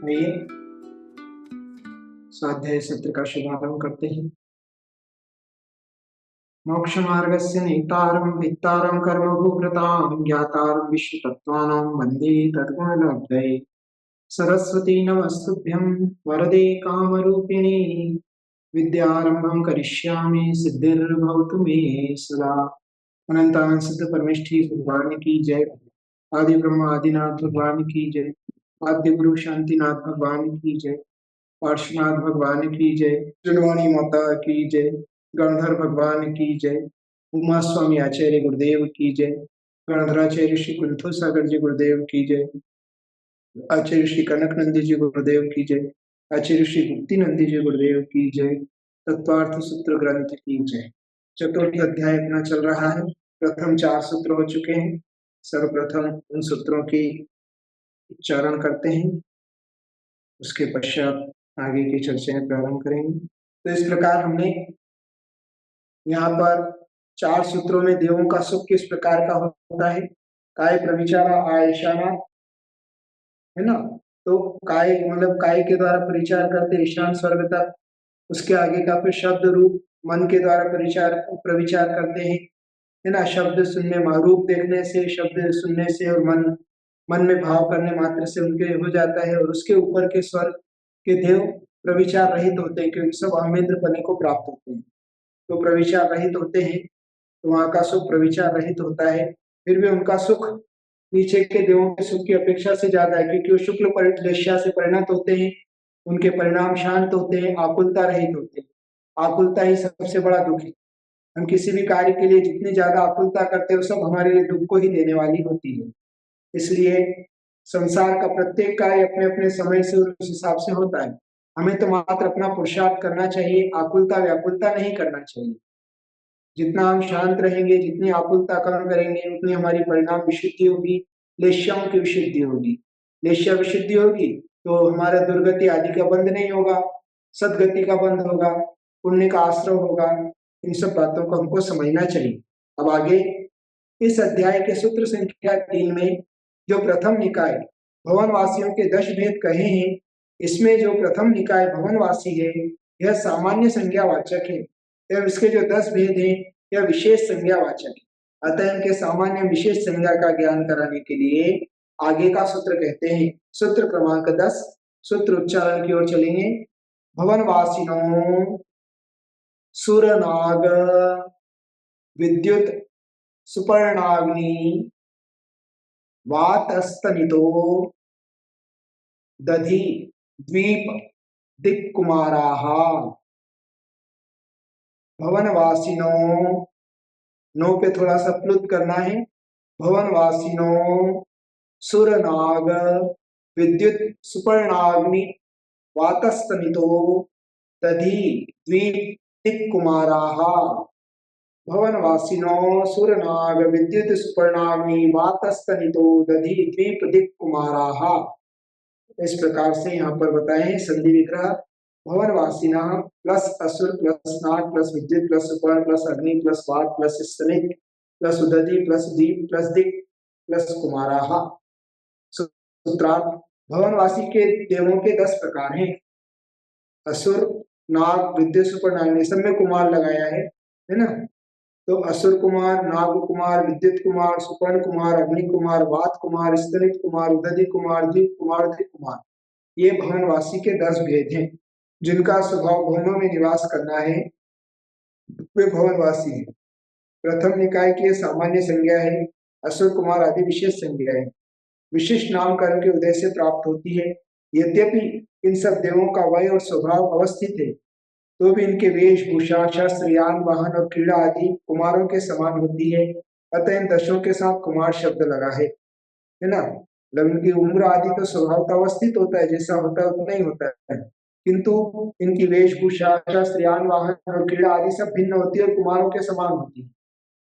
आइए स्वाध्याय सत्र का शुभारंभ करते हैं। मोक्ष मार्गस्य नेतारं वित्तारं कर्मभूभृतां ज्ञातारं विश्वतत्त्वानां वन्दे तद्गुणलब्धये। सरस्वती नमस्तुभ्यं वरदे कामरूपिणी विद्यारंभं करिष्यामि सिद्धिर्भवतु मे सदा। अनंतानंद परमेष्ठी भगवान की जय। आदि ब्रह्म आदिनाथ भगवान की जय। आद्य गुरु शांतिनाथ भगवान की जय। पार्श्वनाथ भगवान की जय। चुनवाणी माता की जय। गणधर भगवान की जय। उमा स्वामी आचार्य गुरुदेव की जय। गणधराचार्य श्री कुंथु सागर जी गुरुदेव की जय। आचार्य श्री कनक नंदी जी गुरुदेव की जय। आचार्य श्री गुप्ती नंदी जी गुरुदेव की जय। तत्वार्थ सूत्र ग्रंथ की जय। चतुर्थ अध्याय अपना चल रहा है। प्रथम 4 सूत्र हो चुके हैं। सर्वप्रथम उन सूत्रों की उच्चारण करते हैं, उसके पश्चात आगे की चर्चाएं प्रारंभ करेंगे। तो इस प्रकार हमने यहाँ पर 4 सूत्रों में देवों का सुख किस प्रकार का होता है। काय प्रविचारा आयशाना, है ना। तो काय मतलब काय के द्वारा परिचार करते ईशान स्वर्ग तक। उसके आगे का फिर शब्द रूप मन के द्वारा प्रविचार करते हैं, है ना। शब्द सुनने रूप देखने से, शब्द सुनने से और मन में भाव करने मात्र से उनके हो जाता है। और उसके ऊपर के स्वर्ग के देव प्रविचार रहित होते हैं, क्योंकि सब अमेंद्र पने को प्राप्त होते हैं, तो प्रविचार रहित होते हैं। तो वहां का सुख प्रविचार रहित होता है। फिर भी उनका सुख नीचे के देवों के सुख की अपेक्षा से ज्यादा है, क्योंकि वो शुक्ल परिलेश्या से परिणत होते हैं। उनके परिणाम शांत होते हैं, आकुलता रहित होते हैं। आकुलता ही सबसे बड़ा दुख है। हम किसी भी कार्य के लिए जितनी ज्यादा आकुलता करते हैं, वो सब हमारे लिए दुख को ही देने वाली होती है। इसलिए संसार का प्रत्येक कार्य अपने अपने समय से उस हिसाब से होता है। हमें तो मात्र अपना पुरुषार्थ करना चाहिए, आकुलता व्याकुलता नहीं करना चाहिए। जितना हम शांत रहेंगे, जितनी आकुलता कम करेंगे, उतनी हमारी परिणाम विशुद्धि होगी, लेश्याओं की विशुद्धि होगी। लेश्या विशुद्धि होगी तो हमारा दुर्गति आदि का बंध नहीं होगा, सदगति का बंध होगा, पुण्य का आश्रय होगा। इन सब बातों को हमको समझना चाहिए। अब आगे इस अध्याय के सूत्र संख्या 3 में जो प्रथम निकाय भवनवासियों के 10 भेद कहे हैं, इसमें जो प्रथम निकाय भवनवासी है यह सामान्य संज्ञावाचक है, एवं इसके जो 10 भेद हैं यह विशेष संज्ञावाचक है। अतः इनके सामान्य विशेष संज्ञा का ज्ञान कराने के लिए आगे का सूत्र कहते हैं। सूत्र क्रमांक 10, सूत्र उच्चारण की ओर चलेंगे। भवनवासिनो सुरनाग विद्युत सुपर्णाग्नि वातस्तनितो दधि द्वीप दिक्कुमाराः। भवनवासिनो, नो पे थोड़ा सा प्लुत करना है। भवनवासिनो सुरनाग विद्युत सुपर्णाग्नि वातस्तनितो दधि द्वीप दिक्कुमाराः। भवनवासिनो सुरनाग विद्युत सुपर्णाग्नि वातस्तनितो दधि द्वीप दिक्कुमाराः। इस प्रकार से यहाँ पर बताए संधि विग्रह। भवनवासिना प्लस असुर प्लस नाग प्लस विद्युत प्लस सुपर्ण प्लस अग्नि प्लस वात प्लस स्तनित प्लस उदधि प्लस दीप प्लस दिक् प्लस कुमाराः। सूत्रार्थ, भवनवासी के देवों के 10 प्रकार हैं। असुर, नाग, विद्युत, सुपर्ण, अग्नि, सब में कुमार लगाया है ना। तो असुर कुमार, नाग कुमार, विद्युत कुमार, सुपर्ण कुमार, अग्नि कुमार, वात कुमार, स्तनित कुमार, उदधि कुमार, दीप कुमार, दिक् कुमार, ये भवनवासी के 10 भेद हैं। जिनका स्वभाव भवनों में निवास करना है वे भवनवासी है। प्रथम निकाय की सामान्य संज्ञा है, असुर कुमार आदि विशेष संज्ञा है। विशिष्ट नामकरण के उदय से प्राप्त होती है। यद्यपि इन सब देवों का वय और स्वभाव अवस्थित है, तो भी इनके वेशभूषा, शस्त्र, यान, वाहन और क्रीड़ा आदि कुमारों के समान होती है। अतः इन 10 के साथ कुमार शब्द लगा है ना। मतलब इनकी उम्र आदि तो स्वभाव का अवस्थित होता है, जैसा होता है उतना ही होता है, किंतु इनकी वेशभूषा, शस्त्र, यान, वाहन और क्रीड़ा आदि सब भिन्न होती है और कुमारों के समान होती है।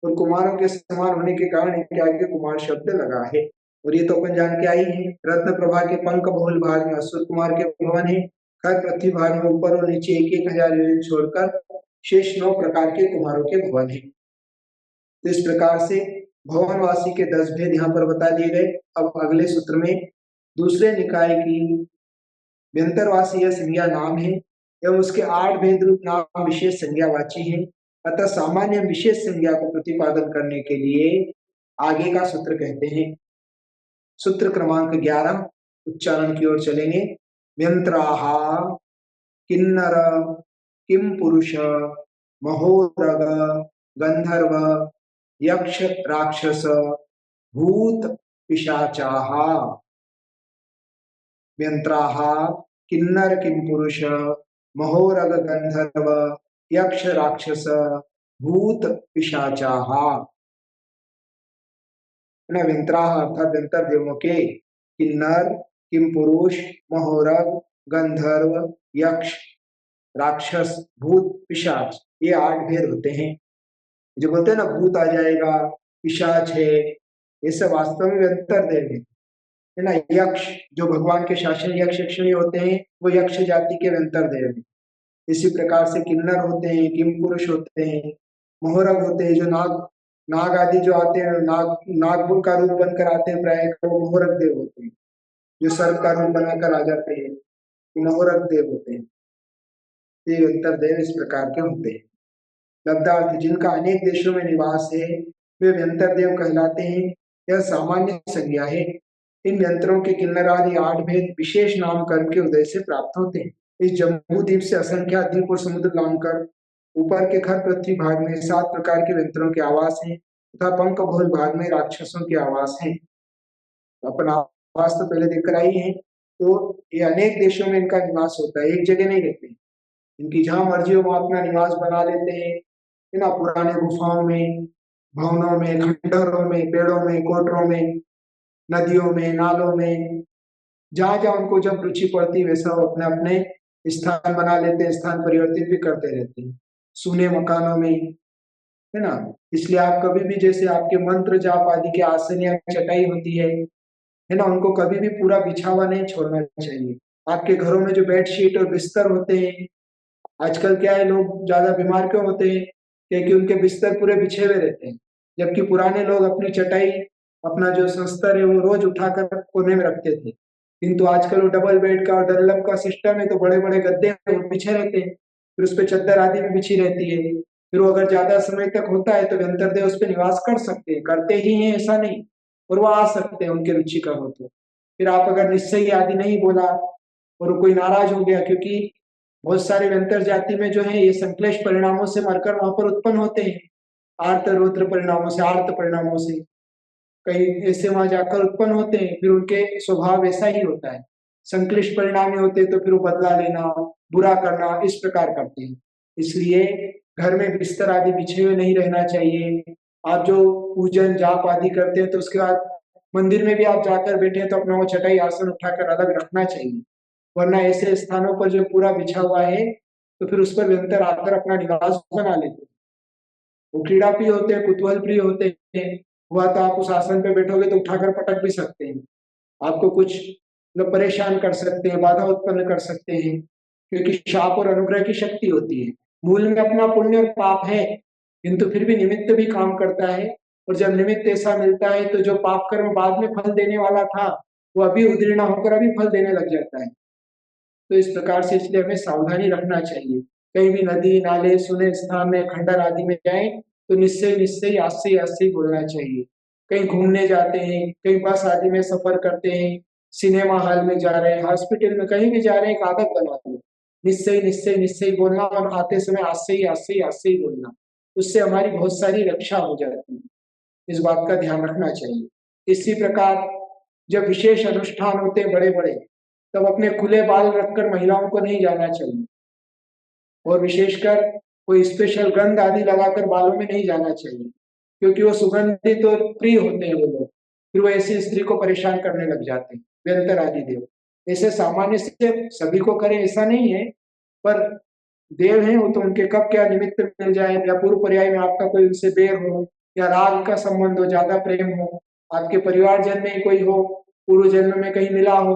और कुमारों के समान होने के कारण इनके आगे कुमार शब्द लगा है। और ये तो अपन जान के आई है। रत्न प्रभा के पंख बहुल भाग में असुर कुमार के भवन है। खर पृथ्वी भाग में ऊपर और नीचे 1,000 योजन छोड़कर शेष 9 प्रकार के कुमारों के भवन है। तो इस प्रकार से भवनवासी के 10 भेद यहाँ पर बता दिए गए। अब अगले सूत्र में दूसरे निकाय की व्यंतरवासी यह संज्ञा नाम है एवं उसके 8 भेद रूप नाम विशेष संज्ञावाची है। अतः सामान्य विशेष संज्ञा को प्रतिपादन करने के लिए आगे का सूत्र कहते हैं। सूत्र क्रमांक 11 उच्चारण की ओर चलेंगे। व्यंत्राहा किन्नर किम पुरुष महोरग गंधर्व यक्ष राक्षस भूत पिशाचाः। व्यंत्राहा किन्नर किम पुरुष महोरग गंधर्व यक्ष राक्षस भूत पिशाचाः। व्यंत्राह अर्थात व्यंतर देवों के किन्नर किम पुरुष महोरग गंधर्व यक्ष राक्षस भूत पिशाच, ये 8 भेद होते हैं। जो बोलते हैं ना भूत आ जाएगा, पिशाच है, ये सब वास्तव में व्यंतर देव है ना। यक्ष जो भगवान के शासन यक्ष यक्षिणी होते हैं वो यक्ष जाति के व्यंतर देव हैं। इसी प्रकार से किन्नर होते हैं, किम पुरुष होते हैं, मोहरग होते हैं जो नाग आदि जो आते हैं, नाग का रूप बनकर आते हैं प्राय वो मोहरग देव होते हैं। जो सर्प का रूप बनाकर आ जाते हैं मोहरग देव होते हैं। ये व्यंतर देव इस प्रकार के होते हैं। लब्धार्थ जिनका अनेक देशों में निवास है वे व्यंतर देव कहलाते हैं। यह सामान्य संज्ञा है। इन व्यंतरों के किन्नर आदि 8 भेद विशेष नामकरण के उदय से प्राप्त होते हैं। इस जम्बू द्वीप से असंख्य द्वीप और समुद्र नामकर ऊपर के खर पृथ्वी भाग में 7 प्रकार के व्यंतरों के आवास हैं तथा पंख बहुल भाग में राक्षसों के आवास हैं। अपन आवास तो पहले देखकर आई है। तो ये अनेक देशों में इनका निवास होता है, एक जगह नहीं रहते। इनकी जहां मर्जी हो वहां अपना निवास बना लेते हैं, है ना। पुराने गुफाओं में, भवनों में, खंडहरों में, पेड़ों में, कोटरों में, नदियों में, नालों में, जहां जहां उनको जब रुचि पड़ती है वैसा वो अपने अपने स्थान बना लेते हैं, स्थान परिवर्तित भी करते रहते हैं सूने मकानों में, है ना। इसलिए आप कभी भी जैसे आपके मंत्र जाप आदि के आसन या चटाई होती है ना, उनको कभी भी पूरा बिछा हुआ नहीं छोड़ना चाहिए। आपके घरों में जो बेडशीट और बिस्तर होते हैं, आजकल क्या है लोग ज्यादा बीमार क्यों होते हैं, क्योंकि उनके बिस्तर पूरे बिछे हुए रहते हैं। जबकि पुराने लोग अपनी चटाई अपना जो संस्तर है वो रोज उठाकर कोने में रखते थे। किंतु आजकल वो डबल बेड का और डनलप का सिस्टम है तो बड़े बड़े गद्दे बिछे रहते हैं, फिर उस पर चादर आदि भी बिछी रहती है। फिर वो अगर ज्यादा समय तक होता है तो व्यंतर देव उस पर निवास कर सकते हैं, करते ही हैं ऐसा नहीं, और वो आ सकते हैं उनके रुचि का हो तो। फिर आप अगर निश्चय आदि नहीं बोला और कोई नाराज हो गया, क्योंकि बहुत सारे व्यंतर जाति में जो है ये संश्लेष परिणामों से मरकर वहां पर उत्पन्न होते हैं, आर्त रौद्र परिणामों से, आर्त परिणामों से कई ऐसे वहां जाकर उत्पन्न होते हैं। फिर उनके स्वभाव ऐसा ही होता है, संश्लिष्ट परिणामी होते हैं तो फिर वो बदला लेना, बुरा करना, इस प्रकार करते हैं। इसलिए घर में बिस्तर आदि बिछे हुए नहीं रहना चाहिए। आप जो पूजन जाप आदि करते हैं तो उसके बाद मंदिर में भी आप जाकर बैठे हैं तो अपना वो चटाई आसन उठाकर अलग रखना चाहिए, वरना ऐसे स्थानों पर जो पूरा बिछा हुआ है तो फिर उस पर व्यंतर आकर अपना निवास बना लेते हैं। वो क्रीड़ा प्रिय होते हैं, कुतूहल प्रिय होते हैं। हुआ तो आप उस आसन पे बैठोगे तो उठाकर पटक भी सकते हैं, आपको कुछ मतलब परेशान कर सकते हैं, बाधा उत्पन्न कर सकते हैं, क्योंकि शाप और अनुग्रह की शक्ति होती है। मूल में अपना पुण्य और पाप है, किंतु फिर भी निमित्त भी काम करता है। और जब निमित्त ऐसा मिलता है तो जो पाप कर्म बाद में फल देने वाला था वो अभी उदीर्ण होकर अभी फल देने लग जाता है। तो इस प्रकार से इसलिए हमें सावधानी रखना चाहिए। कहीं भी नदी नाले सुने स्थान में खंडर आदि में जाएं तो निश्चय निश्चय आस्ते आस्ते बोलना चाहिए। कहीं घूमने जाते हैं, कहीं बस आदि में सफर करते हैं, सिनेमा हॉल में जा रहे हैं, हॉस्पिटल में कहीं भी जा रहे हैं, एक आदत बना लो निश्चय निश्चय निश्चय बोलना, और आते समय आस्ते ही आस्ते ही आस्ते ही बोलना। उससे हमारी बहुत सारी रक्षा हो जाती है, इस बात का ध्यान रखना चाहिए। इसी प्रकार जब विशेष अनुष्ठान होते हैं बड़े बड़े, तब अपने खुले बाल रखकर महिलाओं को नहीं जाना चाहिए, और विशेषकर कोई स्पेशल गंध आदि लगाकर बालों में नहीं जाना चाहिए, क्योंकि वो सुगंधित और प्रिय होते हैं वो लोग, फिर वो ऐसी स्त्री को परेशान करने लग जाते हैं व्यंतर आदि देव। ऐसे सामान्य से सभी को करें ऐसा नहीं है, पर देव हैं वो तो उनके कब क्या निमित्त मिल जाए, या पूर्व पर्याय में आपका कोई उनसे बैर हो या राग का संबंध हो, ज्यादा प्रेम हो, आपके परिवार जन्म में कोई हो, पूर्व जन्म में कहीं मिला हो,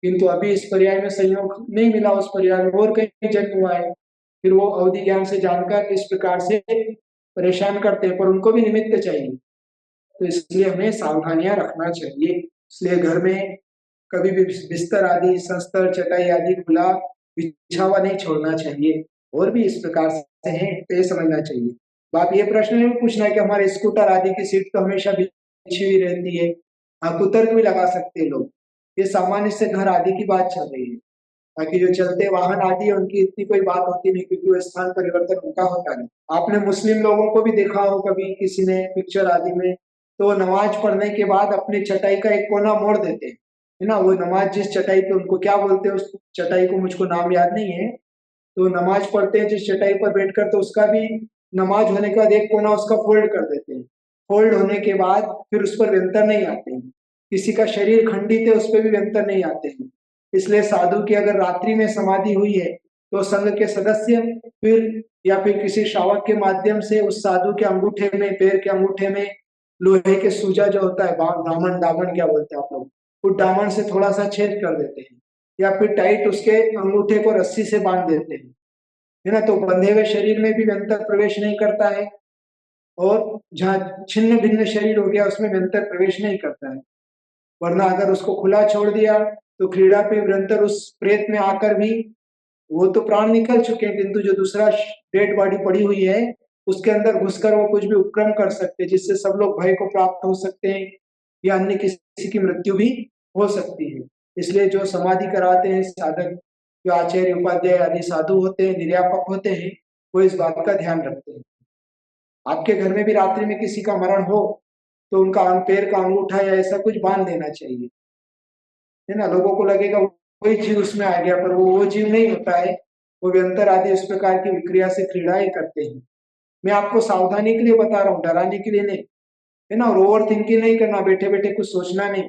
किंतु अभी इस पर्याय में संयोग नहीं मिला, उस पर्याय में और कहीं जन्म हुआ है, फिर वो अवधि ज्ञान से जानकर इस प्रकार से परेशान करते हैं, पर उनको भी निमित्त चाहिए। तो इसलिए हमें सावधानियां रखना चाहिए। इसलिए घर में कभी भी बिस्तर आदि, शस्त्र, चटाई आदि खुला बिछा हुआ नहीं छोड़ना चाहिए। और भी इस प्रकार से है तो ये समझना चाहिए। बात ये प्रश्न नहीं पूछना है कि हमारे स्कूटर आदि की सीट तो हमेशा बिछी हुई रहती है। हाँ, कुतर्क भी लगा सकते हैं लोग। ये सामान्य से घर आदि की बात चल रही है। बाकी जो चलते वाहन आदि है उनकी इतनी कोई बात होती नहीं, क्योंकि वो स्थान परिवर्तन उनका होता नहीं। आपने मुस्लिम लोगों को भी देखा हो कभी किसी ने पिक्चर आदि में, तो नमाज पढ़ने के बाद अपनी चटाई का एक कोना मोड़ देते हैं, है ना। वो नमाज जिस चटाई पे, उनको क्या बोलते हैं उस चटाई को, मुझको नाम याद नहीं है। तो नमाज पढ़ते हैं जिस चटाई पर बैठकर, तो उसका भी नमाज होने के बाद एक कोना उसका फोल्ड कर देते हैं। फोल्ड होने के बाद फिर उस पर व्यंतर नहीं आते हैं। किसी का शरीर खंडित है, उस पर भी व्यंतर नहीं आते हैं। इसलिए साधु की अगर रात्रि में समाधि हुई है, तो संघ के सदस्य फिर या फिर किसी श्रावक के माध्यम से उस साधु के अंगूठे में, पैर के अंगूठे में लोहे के सूजा जो होता है, दामन, दामन क्या बोलते हैं आप लोग, उस दामन से थोड़ा सा छेद कर देते हैं, या फिर टाइट उसके अंगूठे को रस्सी से बांध देते हैं, है ना। तो बंधे हुए शरीर में भी व्यंतर प्रवेश नहीं करता है, और जहाँ छिन्न भिन्न शरीर हो गया उसमें व्यंतर प्रवेश नहीं करता है। वरना अगर उसको खुला छोड़ दिया तो क्रीड़ा पे व्यंतर उस प्रेत में आकर भी, वो तो प्राण निकल चुके हैं, किंतु जो दूसरा डेड बॉडी पड़ी हुई है उसके अंदर घुसकर वो कुछ भी उपक्रम कर सकते हैं, जिससे सब लोग भय को प्राप्त हो सकते हैं, या अन्य किसी की मृत्यु भी हो सकती है। इसलिए जो समाधि कराते हैं साधक, जो आचार्य, उपाध्याय आदि साधु होते हैं, निर्यापक होते हैं, वो इस बात का ध्यान रखते हैं। आपके घर में भी रात्रि में किसी का मरण हो, तो उनका पैर का अंगूठा या ऐसा कुछ बांध देना चाहिए, है ना। लोगों को लगेगा कोई जीव उसमें आ गया, पर वो जीव नहीं होता है। वो व्यंतर आदि इस प्रकार की विक्रिया से क्रीड़ाएं करते हैं। मैं आपको सावधानी के लिए बता रहा हूँ, डराने के लिए नहीं, है ना। और ओवर थिंकिंग नहीं करना, बैठे बैठे कुछ सोचना नहीं,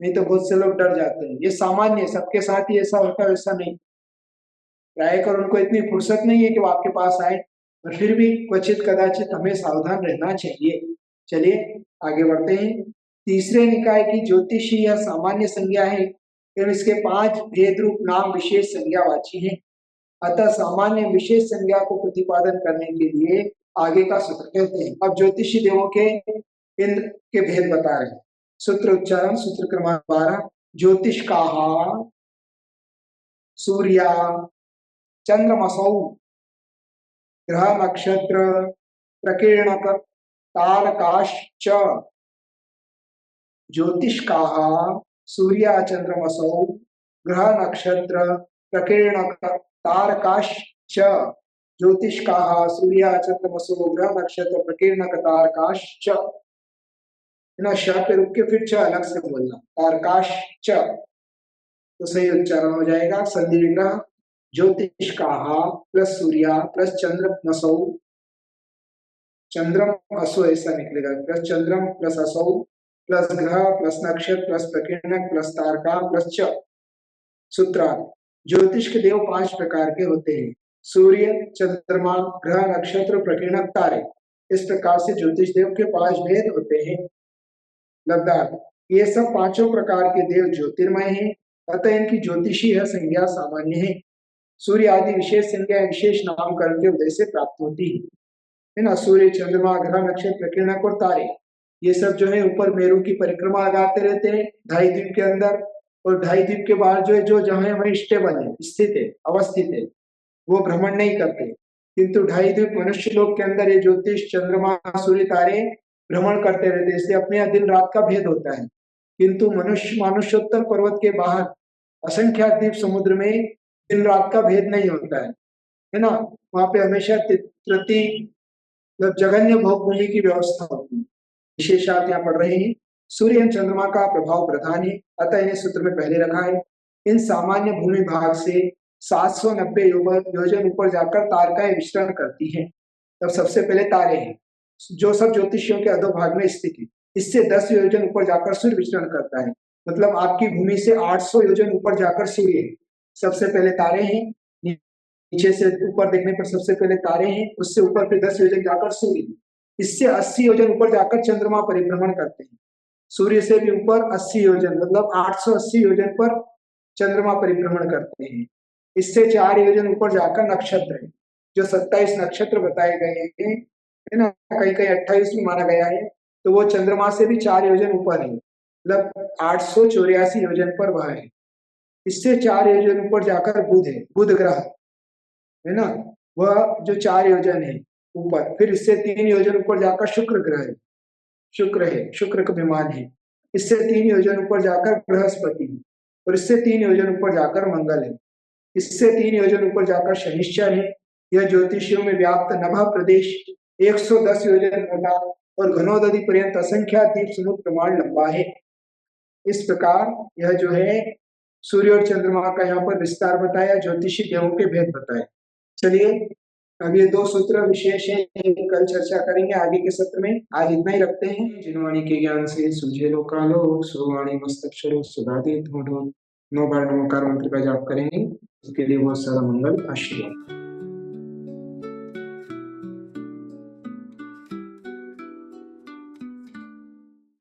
नहीं तो बहुत से लोग डर जाते हैं। ये सामान्य है, सबके साथ ही ऐसा होता है वैसा नहीं। प्राय कर उनको इतनी फुर्सत नहीं है कि वो आपके पास आए, पर फिर भी क्वचित कदाचित हमें सावधान रहना चाहिए। चलिए आगे बढ़ते हैं। तीसरे निकाय की ज्योतिषी या सामान्य संज्ञा है, एवं इसके 5 भेद रूप नाम विशेष संज्ञावाची हैं। अतः सामान्य विशेष संज्ञा को प्रतिपादन करने के लिए आगे का सूत्र कहते हैं। अब ज्योतिषी देवों के इंद्र के भेद बता रहे हैं। सूत्र उच्चारण, सूत्र क्रमांक 12। ज्योतिष का सूर्या चंद्रमसौ ग्रह नक्षत्र प्रकीर्णक तारकाश्च। ज्योतिष का सूर्या चंद्रमसौ ग्रह नक्षत्र प्रकीर्णक तारकाश्च। ज्योतिष का सूर्या चंद्रमसो ग्रह नक्षत्र प्रकीर्णक तारकाश्च, ना श पे रुक के फिर च अलग से बोलना, तारकाश्च, तो सही उच्चारण हो जाएगा। संधि विग्रह ज्योतिष का प्लस सूर्या प्लस चंद्रमसौ, चंद्रम असो ऐसा निकलेगा, प्लस चंद्रम प्लस असौ प्लस ग्रह प्लस नक्षत्र प्लस प्रकीर्णक प्लस तारका प्लस च। सूत्रार्थ, ज्योतिष के देव 5 प्रकार के होते हैं, सूर्य, चंद्रमा, ग्रह, नक्षत्र, प्रकीर्णक, तारे। इस प्रकार से ज्योतिष देव के 5 भेद होते हैं। लब्धार्थ, ये सब 5 प्रकार के देव ज्योतिर्मय हैं, अतः इनकी ज्योतिषी है संज्ञा सामान्य है। सूर्य आदि विशेष संज्ञा विशेष नामकरण के उदय से प्राप्त होती है ना। सूर्य, चंद्रमा, ग्रह, नक्षत्र, प्रकीर्णक और तारे, ये सब जो है ऊपर मेरू की परिक्रमा लगाते रहते हैं 2.5 द्वीप के अंदर, और 2.5 द्वीप के बाहर जो है, जो जहां है वही स्टेबल है, स्थित है, अवस्थित है, वो भ्रमण नहीं करते। किंतु 2.5 द्वीप मनुष्य लोक के अंदर ये ज्योतिष, चंद्रमा, सूर्य, तारे भ्रमण करते रहते हैं, इसलिए अपने यहाँ दिन रात का भेद होता है। किंतु मनुष्योत्तर पर्वत के बाहर असंख्यात द्वीप समुद्र में दिन रात का भेद नहीं होता है ना। वहां पे हमेशा प्रति जघन्य भूमि की व्यवस्था होती है। विशेषात यहाँ पढ़ रहे हैं। सूर्य एवं चंद्रमा का प्रभाव प्रधान है, अतः इन्हें सूत्र में पहले रखा है। इन सामान्य भूमि भाग से 790 योजन ऊपर जाकर तारकाएं विचरण करती हैं। तब सबसे पहले तारे हैं, जो सब ज्योतिषियों के अधोभाग में स्थित है। इससे 10 योजन ऊपर जाकर सूर्य विचरण करता है, मतलब आपकी भूमि से 800 योजन ऊपर जाकर सूर्य है। सबसे पहले तारे हैं, नीचे से ऊपर देखने पर सबसे पहले तारे हैं, उससे ऊपर फिर 10 योजन जाकर सूर्य। इससे 80 योजन ऊपर जाकर चंद्रमा परिभ्रमण करते हैं। सूर्य से भी ऊपर 80 योजन, मतलब 880 योजन पर चंद्रमा परिभ्रमण करते हैं। इससे 4 योजन ऊपर जाकर नक्षत्र है, जो 27 नक्षत्र बताए गए हैं, है ना, कहीं कहीं 28 भी माना गया है, तो वो चंद्रमा से भी 4 योजन ऊपर है। मतलब 884 योजन पर वह है। इससे 4 योजन ऊपर जाकर बुध है, बुध ग्रह है ना, वह जो 4 योजन है ऊपर। फिर इससे 3 योजन ऊपर जाकर शुक्र ग्रह है, शुक्र है, शुक्र का विमान है। इससे 3 योजन ऊपर जाकर बृहस्पति है, और इससे 3 योजन ऊपर जाकर मंगल है। इससे 3 योजन ऊपर जाकर शनिश्चर है। यह ज्योतिषियों में व्याप्त नभा प्रदेश 110 योजन मोटा और घनोदधि पर्यंत असंख्या द्वीप समुद्र प्रमाण लंबा है। इस प्रकार यह जो है सूर्य और चंद्रमा का यहाँ पर विस्तार बताया, ज्योतिषी देवों के भेद बताए। चलिए, अब ये 2 सूत्र विशेष हैं, कल चर्चा करेंगे आगे के सत्र में। आज इतना ही रखते हैं। जिनवाणी के ज्ञान से सूझे लोकालोक, सो वाणी मस्तक्षरों सुधाते 9 बार नमोकार मंत्र का जाप करेंगे। इसके लिए बहुत सारा मंगल आशीर्वाद।